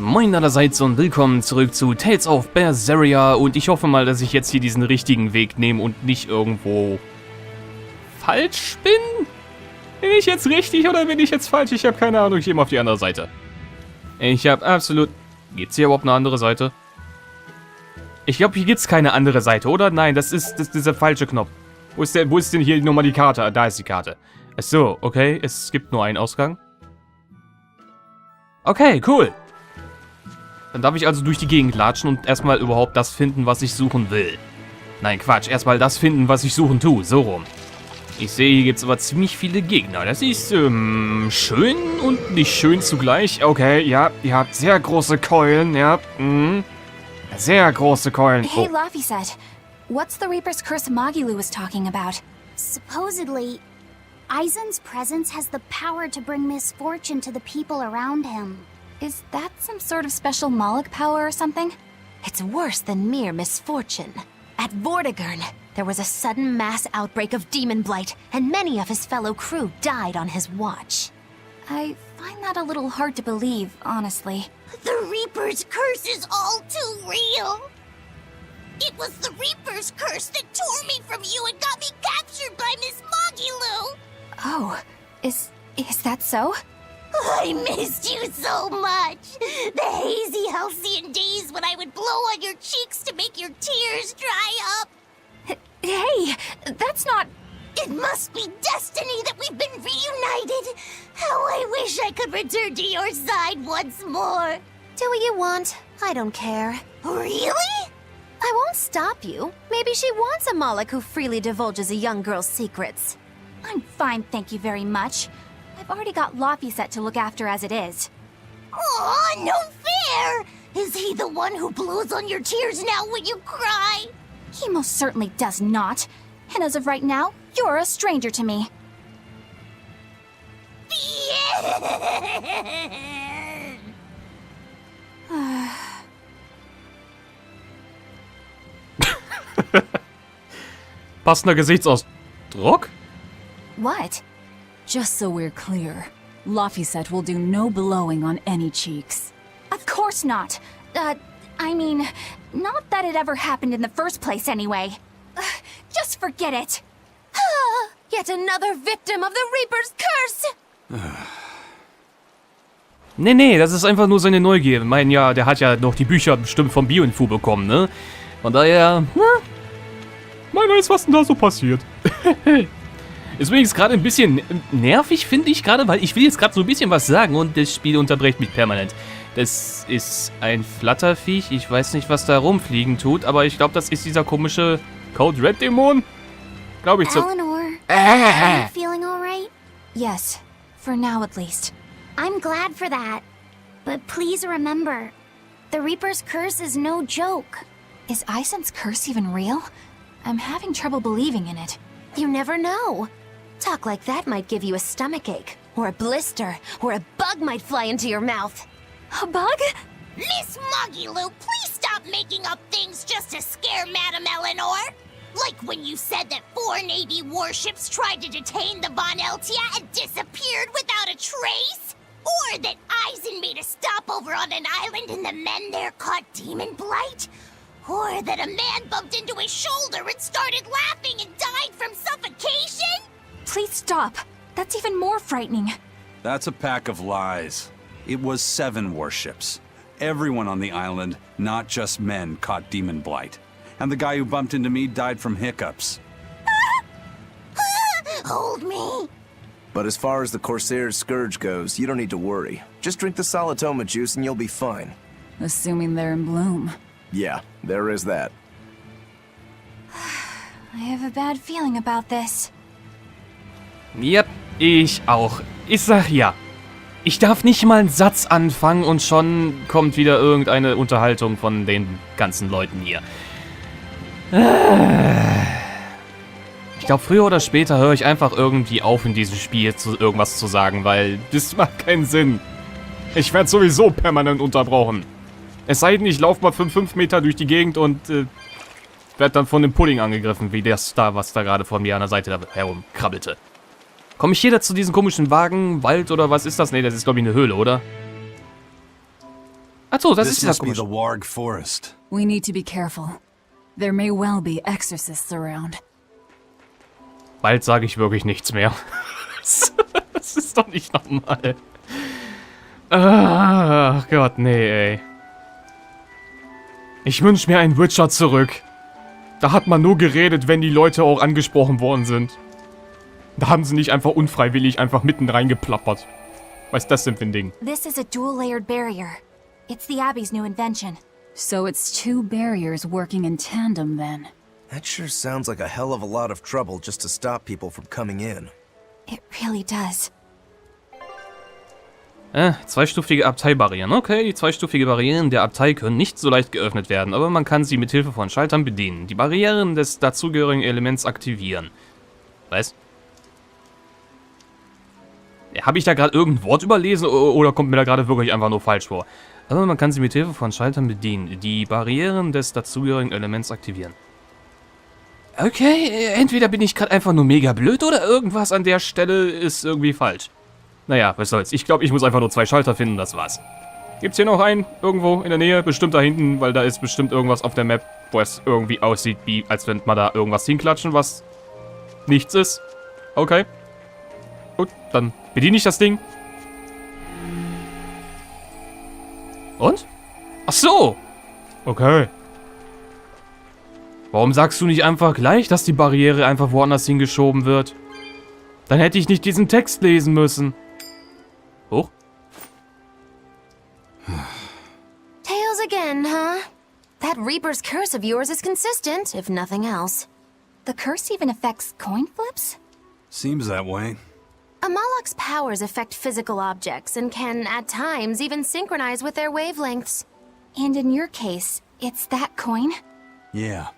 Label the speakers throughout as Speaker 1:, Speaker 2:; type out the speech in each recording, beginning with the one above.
Speaker 1: Moin allerseits und willkommen zurück zu Tales of Berseria und ich hoffe mal, dass ich jetzt hier diesen richtigen Weg nehme und nicht irgendwo falsch bin. Bin ich jetzt richtig oder bin ich jetzt falsch? Ich habe keine Ahnung, ich gehe mal auf die andere Seite. Ich habe absolut... Gibt's hier überhaupt eine andere Seite? Ich glaube, hier gibt's keine andere Seite, oder? Nein, das ist dieser falsche Knopf. Wo ist denn hier nochmal die Karte? Da ist die Karte. Achso, okay, es gibt nur einen Ausgang. Okay, cool. Dann darf ich also durch die Gegend latschen und erstmal überhaupt das finden, was ich suchen will. Nein, Quatsch, erstmal das finden, was ich suchen tue. So rum. Ich sehe, hier gibt es aber ziemlich viele Gegner. Das ist, schön und nicht schön zugleich. Okay, ja, ihr habt sehr große Keulen, ja. Sehr große Keulen.
Speaker 2: Hey, Laphicet. What's the Reaper's Curse Magilu was talking about?
Speaker 3: Supposedly, Aizen's presence has the power to bring misfortune to the people around him.
Speaker 2: Is that some sort of special Moloch power or something?
Speaker 4: It's worse than mere misfortune. At Vortigern, there was a sudden mass outbreak of demon blight, and many of his fellow crew died on his watch.
Speaker 2: I find that a little hard to believe, honestly.
Speaker 3: The Reaper's curse is all too real. It was the Reaper's curse that tore me from you and got me captured by Miss Magilu.
Speaker 2: Oh, is that so?
Speaker 3: I missed you so much. The hazy halcyon days when I would blow on your cheeks to make your tears dry up.
Speaker 2: Hey, that's not...
Speaker 3: It must be destiny that we've been reunited. How I wish I could return to your side once more.
Speaker 4: Do what you want. I don't care.
Speaker 3: Really?
Speaker 4: I won't stop you. Maybe she wants a Moloch who freely divulges a young girl's secrets.
Speaker 2: I'm fine, thank you very much. I've already got Laphicet to look after as it is.
Speaker 3: Aw, no fair! Is he the one who blows on your tears now when you cry?
Speaker 2: He most certainly does not. And as of right now, you're a stranger to me.
Speaker 1: Passender Gesichtsausdruck?
Speaker 2: What?
Speaker 5: Just so we're clear, Laphicet will do no blowing on any cheeks.
Speaker 2: Of course not. I mean, not that it ever happened in the first place anyway. Just forget it.
Speaker 4: Yet another victim of the Reaper's curse!
Speaker 1: Nee, das ist einfach nur seine Neugier. Ich meine, ja, der hat ja noch die Bücher bestimmt vom Bioinfo bekommen, ne? Von daher, man weiß, was denn da so passiert. Ist übrigens gerade ein bisschen nervig, finde ich gerade, weil ich will jetzt gerade so ein bisschen was sagen und das Spiel unterbricht mich permanent. Das ist ein Flatterviech, ich weiß nicht, was da rumfliegen tut, aber ich glaube, das ist dieser komische Code Red Dämon. Glaube ich so.
Speaker 3: Eleanor, are you feeling all right?
Speaker 2: Yes, for now at least.
Speaker 3: I'm glad for that. But please remember, the Reaper's curse is no joke.
Speaker 2: Is Aizen's curse even real? I'm having trouble believing in it.
Speaker 4: You never know. Talk like that might give you a stomachache, or a blister, or a bug might fly into your mouth.
Speaker 2: A bug?
Speaker 3: Miss Magilu, please stop making up things just to scare Madame Eleanor. Like when you said that 4 Navy warships tried to detain the Von Eltia and disappeared without a trace? Or that Aizen made a stopover on an island and the men there caught demon blight? Or that a man bumped into his shoulder and started laughing and died from suffocation?
Speaker 2: Please stop. That's even more frightening.
Speaker 6: That's a pack of lies. It was 7 warships. Everyone on the island, not just men, caught demon blight. And the guy who bumped into me died from hiccups.
Speaker 3: Hold me.
Speaker 7: But as far as the Corsair's Scourge goes, you don't need to worry. Just drink the Solitoma juice and you'll be fine.
Speaker 5: Assuming they're in bloom.
Speaker 7: Yeah, there is that.
Speaker 2: I have a bad feeling about this.
Speaker 1: Yep, ich auch. Ich sag ja. Ich darf nicht mal einen Satz anfangen und schon kommt wieder irgendeine Unterhaltung von den ganzen Leuten hier. Ich glaube, früher oder später höre ich einfach irgendwie auf, in diesem Spiel irgendwas zu sagen, weil das macht keinen Sinn. Ich werde sowieso permanent unterbrochen. Es sei denn, ich laufe mal 5 Meter durch die Gegend und werde dann von dem Pudding angegriffen, wie das da, was da gerade vor mir an der Seite da herumkrabbelte. Komme ich hier da zu diesem komischen Wagen, Wald oder was ist das? Ne, das ist glaube ich eine Höhle, oder? Achso, das
Speaker 6: This
Speaker 1: ist ja
Speaker 6: must be
Speaker 1: komisch.
Speaker 6: the Warg Forest.
Speaker 5: We need to be careful. There may well be exorcists around.
Speaker 1: Bald sage ich wirklich nichts mehr. Das ist doch nicht normal. Ach Gott, nee, ey. Ich wünsche mir einen Witcher zurück. Da hat man nur geredet, wenn die Leute auch angesprochen worden sind. Da haben sie nicht einfach unfreiwillig einfach mitten reingeplappert. Was ist das denn für ein Ding?
Speaker 2: This is a dual-layered barrier. It's the Abbey's new invention.
Speaker 5: So it's two barriers working in tandem then.
Speaker 7: That sure sounds like a hell of a lot of trouble just to stop people from coming in.
Speaker 2: It really does.
Speaker 1: Zweistufige Abteibarrieren. Okay, die zweistufige Barrieren der Abtei können nicht so leicht geöffnet werden, aber man kann sie mit Hilfe von Schaltern bedienen. Die Barrieren des dazugehörigen Elements aktivieren. Was? Habe ich da gerade irgendein Wort überlesen oder kommt mir da gerade wirklich einfach nur falsch vor? Aber man kann sie mit Hilfe von Schaltern bedienen. Die Barrieren des dazugehörigen Elements aktivieren. Okay, entweder bin ich gerade einfach nur mega blöd oder irgendwas an der Stelle ist irgendwie falsch. Naja, was soll's. Ich glaube, ich muss einfach nur 2 Schalter finden, das war's. Gibt's hier noch einen? Irgendwo in der Nähe? Bestimmt da hinten, weil da ist bestimmt irgendwas auf der Map, wo es irgendwie aussieht, wie als wenn man da irgendwas hinklatschen, was nichts ist. Okay. Gut, dann bediene ich das Ding. Und? Ach so. Okay. Warum sagst du nicht einfach gleich, dass die Barriere einfach woanders hingeschoben wird? Dann hätte ich nicht diesen Text lesen müssen. Hoch.
Speaker 4: Tales again, huh? That Reaper's curse of yours is consistent, if nothing else.
Speaker 2: The curse even affects coin flips?
Speaker 6: Seems that way.
Speaker 4: Amalok's powers affect physical objects and can, at times, even synchronize with their wavelengths.
Speaker 2: And in your case, it's that coin?
Speaker 6: Yeah.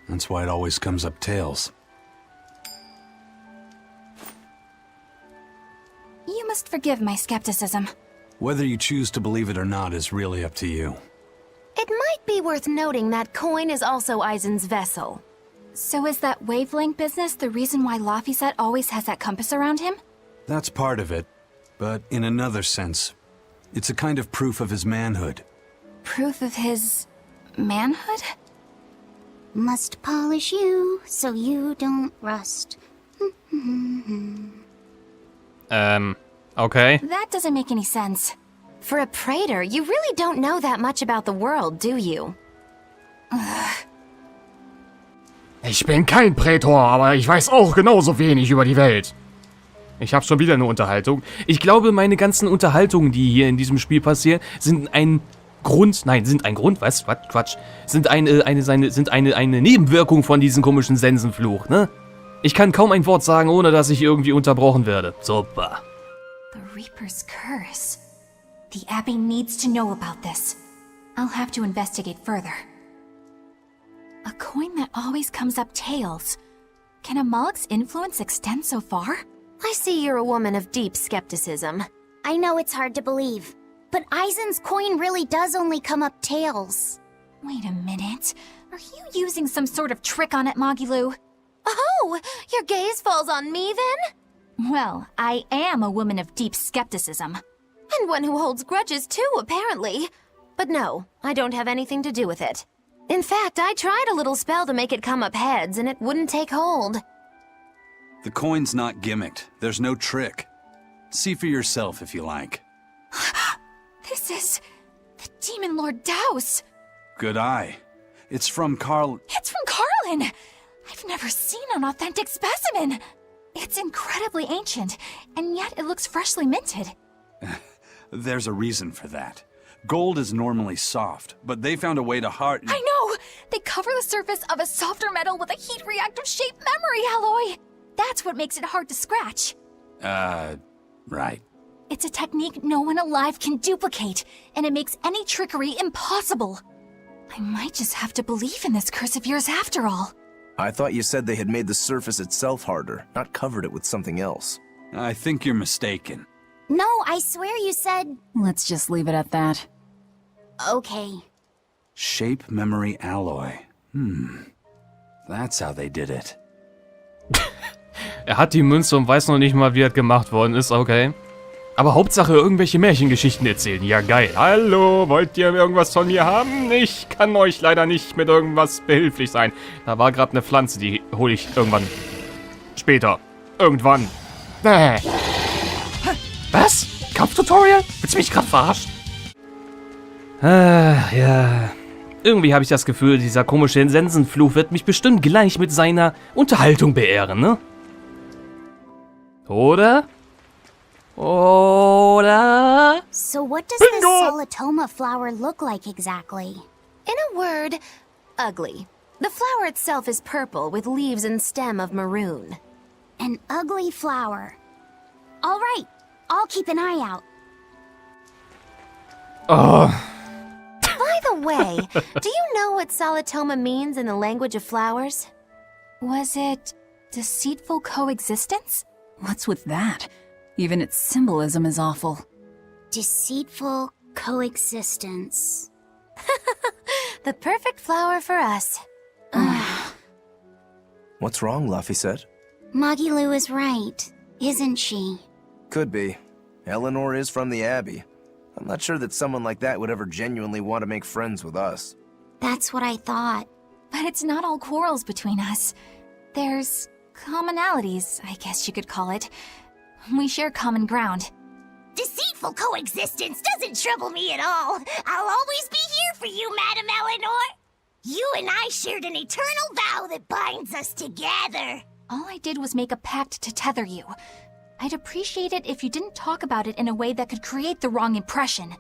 Speaker 6: That's why it always comes up tails.
Speaker 2: You must forgive my skepticism.
Speaker 6: Whether you choose to believe it or not is really up to you.
Speaker 4: It might be worth noting that coin is also Eisen's vessel.
Speaker 2: So is that wavelength business the reason why Laphicet always has that compass around him?
Speaker 6: That's part of it, but in another sense, it's a kind of proof of his manhood.
Speaker 2: Proof of his manhood?
Speaker 3: Must polish you so you don't rust.
Speaker 1: Okay.
Speaker 2: That doesn't make any sense.
Speaker 4: For a praetor, you really don't know that much about the world, do you?
Speaker 1: Ich bin kein Prätor, aber ich weiß auch genauso wenig über die Welt. Ich habe schon wieder eine Unterhaltung. Ich glaube, meine ganzen Unterhaltungen, die hier in diesem Spiel passieren, sind ein Grund. Nein, sind ein Grund. Was? Quatsch. Sind eine Nebenwirkung von diesem komischen Sensenfluch, ne? Ich kann kaum ein Wort sagen, ohne dass ich irgendwie unterbrochen werde. Super.
Speaker 2: The Reaper's curse. The Abbey needs to know about this. I'll have to investigate further. A coin that always comes up tails. Can Amalek's influence extend so far?
Speaker 4: I see you're a woman of deep skepticism.
Speaker 3: I know it's hard to believe, but Eisen's coin really does only come up tails.
Speaker 2: Wait a minute. Are you using some sort of trick on it, Magilu?
Speaker 4: Oh, your gaze falls on me then?
Speaker 2: Well, I am a woman of deep skepticism.
Speaker 4: And one who holds grudges too, apparently. But no, I don't have anything to do with it. In fact, I tried a little spell to make it come up heads, and it wouldn't take hold.
Speaker 6: The coin's not gimmicked. There's no trick. See for yourself if you like.
Speaker 2: This is the Demon Lord Daus.
Speaker 6: Good eye. It's from Carl...
Speaker 2: It's from Carlin! I've never seen an authentic specimen. It's incredibly ancient, and yet it looks freshly minted.
Speaker 6: There's a reason for that. Gold is normally soft, but they found a way to harden...
Speaker 2: I know! They cover the surface of a softer metal with a heat-reactive shaped memory alloy! That's what makes it hard to scratch.
Speaker 6: Right.
Speaker 2: It's a technique no one alive can duplicate, and it makes any trickery impossible. I might just have to believe in this curse of yours after all.
Speaker 7: I thought you said they had made the surface itself harder, not covered it with something else.
Speaker 6: I think you're mistaken.
Speaker 3: No, I swear you said...
Speaker 5: Let's just leave it at that.
Speaker 3: Okay.
Speaker 6: Shape memory alloy. That's how they did it.
Speaker 1: Er hat die Münze und weiß noch nicht mal, wie er gemacht worden ist, okay. Aber Hauptsache irgendwelche Märchengeschichten erzählen. Ja, geil. Hallo, wollt ihr irgendwas von mir haben? Ich kann euch leider nicht mit irgendwas behilflich sein. Da war gerade eine Pflanze, die hole ich irgendwann. Später. Irgendwann. Was? Kampftutorial? Willst du mich gerade verarschen? Ja. Irgendwie habe ich das Gefühl, dieser komische Sensenfluch wird mich bestimmt gleich mit seiner Unterhaltung beehren, ne? Oder? Oder?
Speaker 3: So what does
Speaker 1: Bingo!
Speaker 3: this solitoma flower look like exactly?
Speaker 4: In a word, ugly. The flower itself is purple with leaves and stem of maroon.
Speaker 3: An ugly flower. All right, I'll keep an eye out.
Speaker 1: Oh.
Speaker 4: By the way, do you know what solitoma means in the language of flowers?
Speaker 2: Was it deceitful coexistence?
Speaker 5: What's with that? Even its symbolism is awful.
Speaker 3: Deceitful coexistence.
Speaker 4: The perfect flower for us.
Speaker 7: What's wrong, Luffy said?
Speaker 3: Magilu is right, isn't she?
Speaker 7: Could be. Eleanor is from the Abbey. I'm not sure that someone like that would ever genuinely want to make friends with us.
Speaker 3: That's what I thought.
Speaker 2: But it's not all quarrels between us. There's commonalities, I guess you could call it. We share common ground.
Speaker 3: Deceitful coexistence doesn't trouble me at all. I'll always be here for you, Madam Eleanor. You and I shared an eternal vow that binds us together.
Speaker 2: All I did was make a pact to tether you. I'd appreciate it if you didn't talk about it in a way that could create the wrong impression.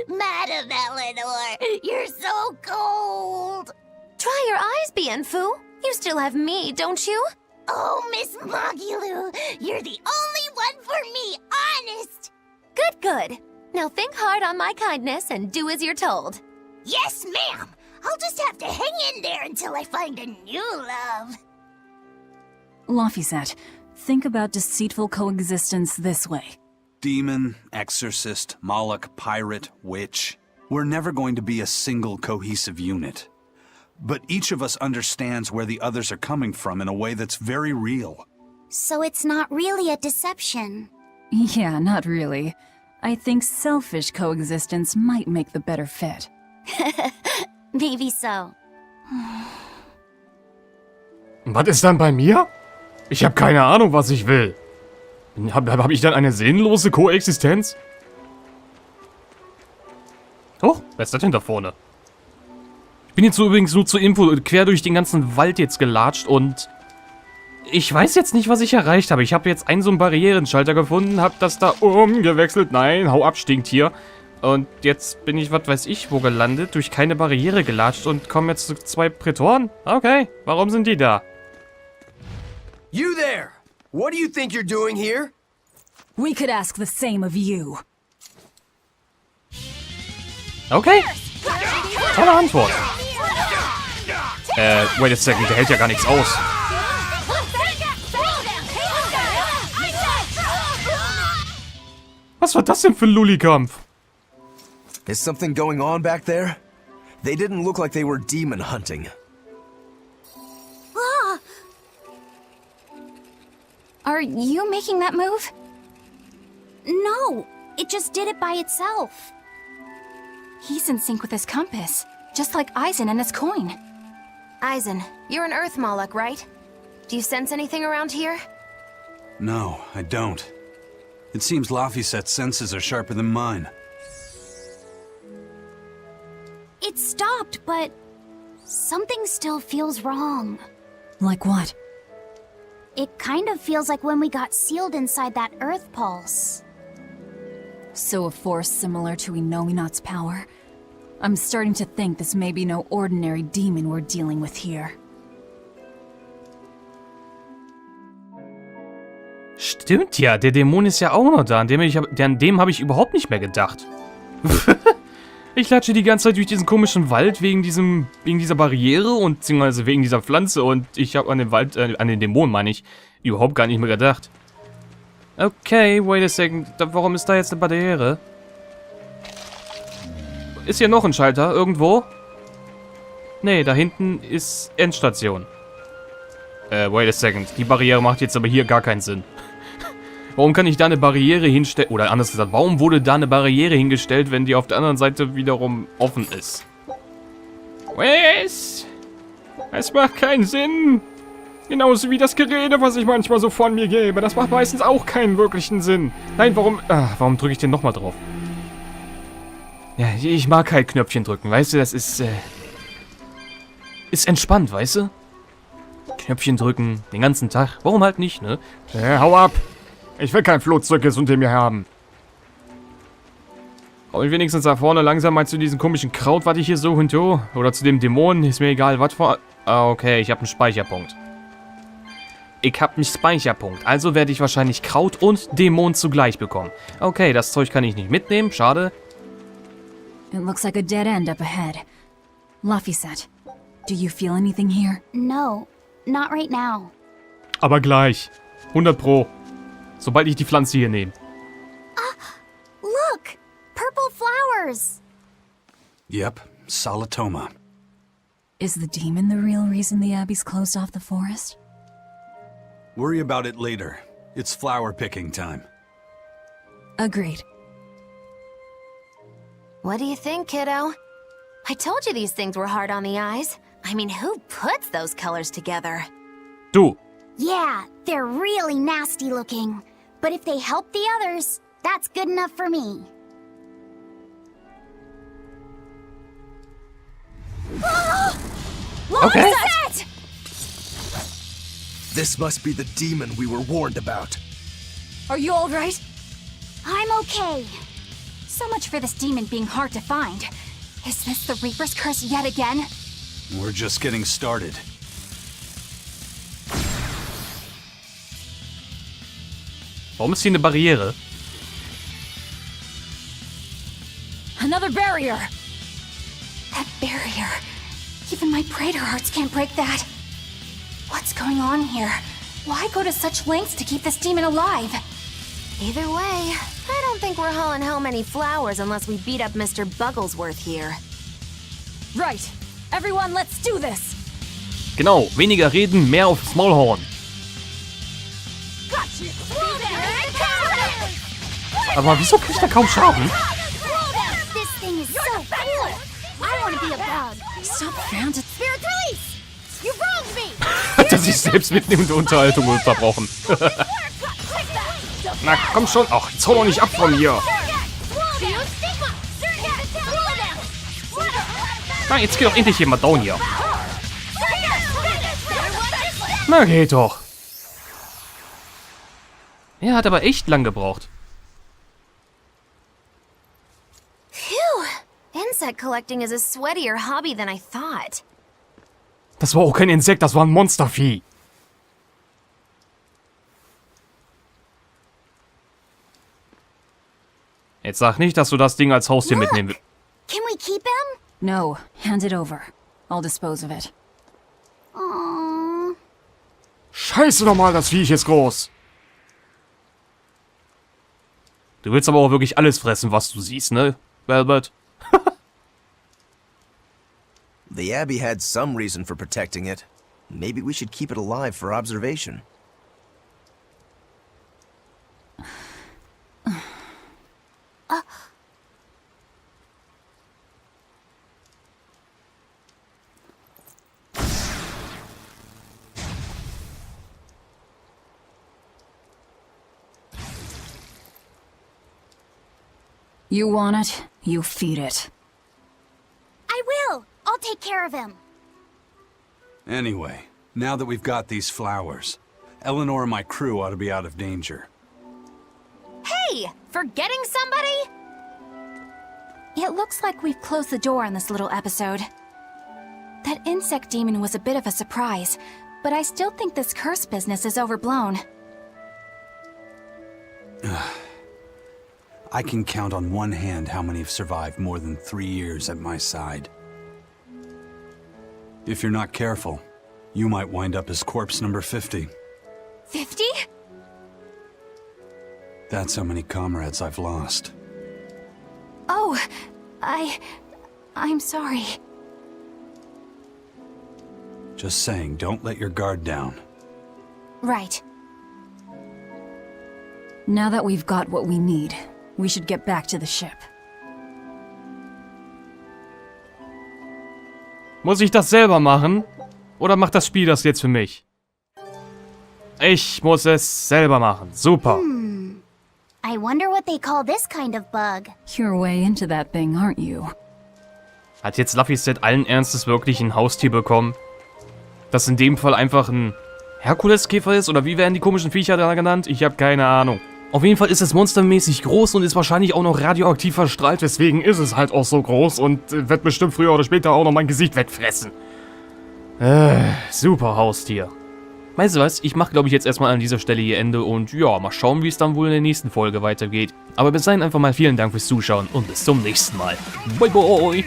Speaker 3: Madam Eleanor, you're so cold.
Speaker 4: Try your eyes, Bienfu. You still have me, don't you?
Speaker 3: Oh, Miss Magilu, you're the only one for me, honest.
Speaker 4: Good, good. Now think hard on my kindness and do as you're told.
Speaker 3: Yes, ma'am. I'll just have to hang in there until I find a new love.
Speaker 5: Laphicet, think about deceitful coexistence this way.
Speaker 6: Demon, exorcist, Moloch, pirate, witch. We're never going to be a single cohesive unit. But each of us understands where the others are coming from in a way that's very real.
Speaker 3: So it's not really a deception.
Speaker 5: Yeah, not really. I think selfish coexistence might make the better fit.
Speaker 3: Maybe so.
Speaker 1: Was ist dann bei mir? Ich habe keine Ahnung, was ich will. Hab ich dann eine sinnlose Koexistenz? Oh, wer ist das denn da vorne? Ich bin jetzt übrigens nur zur Info quer durch den ganzen Wald jetzt gelatscht und ich weiß jetzt nicht, was ich erreicht habe. Ich habe jetzt einen so einen Barrierenschalter gefunden, habe das da umgewechselt. Nein, hau ab, stinkt hier. Und jetzt bin ich, was weiß ich, wo gelandet, durch keine Barriere gelatscht und komme jetzt zu 2 Prätoren? Okay, warum sind die da?
Speaker 8: You there! What do you think you're doing here?
Speaker 5: We could ask the same of you.
Speaker 1: Okay. Tolle Antwort. Wait a second, der hält ja gar nichts aus. Was war das denn für ein Lulli-Kampf?
Speaker 7: Is something going on back there? They didn't look like they were demon hunting.
Speaker 2: Are you making that move?
Speaker 3: No, it just did it by itself.
Speaker 2: He's in sync with his compass, just like Eisen and his coin.
Speaker 4: Eisen, you're an Earth Moloch, right? Do you sense anything around here?
Speaker 6: No, I don't. It seems Laphicet's senses are sharper than mine.
Speaker 3: It stopped, but something still feels wrong.
Speaker 5: Like what?
Speaker 3: It kind of feels like when we got sealed inside that Earth Pulse.
Speaker 5: So a force similar to Inominat's power? I'm starting to think this may be no ordinary demon we're dealing with here.
Speaker 1: Stimmt ja, der Dämon ist ja auch noch da. An dem habe ich überhaupt nicht mehr gedacht. Ich latsche die ganze Zeit durch diesen komischen Wald wegen dieser Barriere und beziehungsweise wegen dieser Pflanze und ich habe an den Dämon, meine ich, überhaupt gar nicht mehr gedacht. Okay, wait a second. Warum ist da jetzt eine Barriere? Ist hier noch ein Schalter irgendwo? Nee, da hinten ist Endstation. Wait a second. Die Barriere macht jetzt aber hier gar keinen Sinn. Warum kann ich da eine Barriere hinstellen? Oder anders gesagt, warum wurde da eine Barriere hingestellt, wenn die auf der anderen Seite wiederum offen ist? Was? Es macht keinen Sinn. Genauso wie das Gerede, was ich manchmal so von mir gebe. Das macht meistens auch keinen wirklichen Sinn. Nein, warum drücke ich denn nochmal drauf? Ja, ich mag halt Knöpfchen drücken, weißt du? Das ist entspannt, weißt du? Knöpfchen drücken, den ganzen Tag. Warum halt nicht, ne? Hau ab! Ich will kein Flohzirkus unter mir haben. Und wenigstens da vorne langsam mal zu diesem komischen Kraut, was ich hier suche und so. Oder zu dem Dämonen, ist mir egal, was vor... Ah, okay, ich habe einen Speicherpunkt. Also werde ich wahrscheinlich Kraut und Dämon zugleich bekommen. Okay, das Zeug kann ich nicht mitnehmen, schade.
Speaker 5: It looks like a dead end up ahead. Laphicet, do you feel anything here?
Speaker 2: No, not right now.
Speaker 1: Aber gleich. 100 Pro. Sobald ich die Pflanze hier nehme.
Speaker 2: Look! Purple flowers!
Speaker 6: Yep, Solitoma.
Speaker 5: Is the demon the real reason the Abbey's closed off the forest?
Speaker 6: Worry about it later. It's flower picking time.
Speaker 5: Agreed.
Speaker 4: What do you think, kiddo? I told you these things were hard on the eyes. I mean, who puts those colors together?
Speaker 1: Du.
Speaker 2: Yeah, they're really nasty looking. But if they help the others, that's good enough for me.
Speaker 1: Okay.
Speaker 7: This must be the demon we were warned about.
Speaker 5: Are you all right?
Speaker 2: I'm okay. So much for this demon being hard to find. Is this the Reaper's curse yet again?
Speaker 6: We're just getting started.
Speaker 1: Warum ist hier eine Barriere?
Speaker 5: Another barrier!
Speaker 2: That barrier. Even my praetor hearts can't break that. What's going on here? Why go to such lengths to keep this demon alive?
Speaker 4: Either way, I don't think we're hauling home any flowers unless we beat up Mr. Bugglesworth here.
Speaker 5: Right. Everyone, let's do this!
Speaker 1: Genau, weniger reden, mehr aufs Maul hauen. Aber wieso kriegt er kaum Schaden?
Speaker 2: This thing is so cool. I want to be a bug.
Speaker 5: Stop round it.
Speaker 2: Spirit release! You wronged me!
Speaker 1: Hat er sich selbst mitten in der Unterhaltung unterbrochen. Na komm schon. Ach, jetzt hau doch nicht ab von mir. Na, jetzt geht doch endlich jemand down hier. Na, geht doch. Er hat aber echt lang gebraucht.
Speaker 4: Phew! Insect collecting is a sweatier hobby than I thought.
Speaker 1: Das war auch kein Insekt, das war ein Monstervieh. Jetzt sag nicht, dass du das Ding als Haustier mitnehmen willst.
Speaker 2: Can we keep him?
Speaker 5: No, hand it over. I'll dispose of it.
Speaker 2: Aww.
Speaker 1: Scheiße nochmal, das Viech ist groß. Du willst aber auch wirklich alles fressen, was du siehst, ne, Velvet?
Speaker 7: The Abbey had some reason for protecting it. Maybe we should keep it alive for observation.
Speaker 5: You want it, you feed it.
Speaker 2: I will. I'll take care of him.
Speaker 6: Anyway, now that we've got these flowers, Eleanor and my crew ought to be out of danger.
Speaker 4: Hey! Forgetting somebody?
Speaker 2: It looks like we've closed the door on this little episode. That insect demon was a bit of a surprise, but I still think this curse business is overblown.
Speaker 6: I can count on one hand how many have survived more than 3 years at my side. If you're not careful, you might wind up as corpse number 50.
Speaker 2: 50?
Speaker 6: That's how many comrades I've lost.
Speaker 2: Oh, I'm sorry.
Speaker 6: Just saying, don't let your guard down.
Speaker 2: Right.
Speaker 5: Now that we've got what we need, we should get back to the ship.
Speaker 1: Muss ich das selber machen? Oder macht das Spiel das jetzt für mich? Ich muss es selber machen. Super.
Speaker 3: I wonder what they call this kind of bug.
Speaker 5: You're way into that thing, aren't you?
Speaker 1: Hat jetzt Luffy's Set allen Ernstes wirklich ein Haustier bekommen? Das in dem Fall einfach ein Herkuleskäfer ist? Oder wie werden die komischen Viecher da genannt? Ich habe keine Ahnung. Auf jeden Fall ist es monstermäßig groß und ist wahrscheinlich auch noch radioaktiv verstrahlt. Deswegen ist es halt auch so groß und wird bestimmt früher oder später auch noch mein Gesicht wegfressen. Super Haustier. Weißt du was? Ich mache, glaube ich, jetzt erstmal an dieser Stelle hier Ende und ja, mal schauen, wie es dann wohl in der nächsten Folge weitergeht. Aber bis dahin einfach mal vielen Dank fürs Zuschauen und bis zum nächsten Mal. Bye, bye!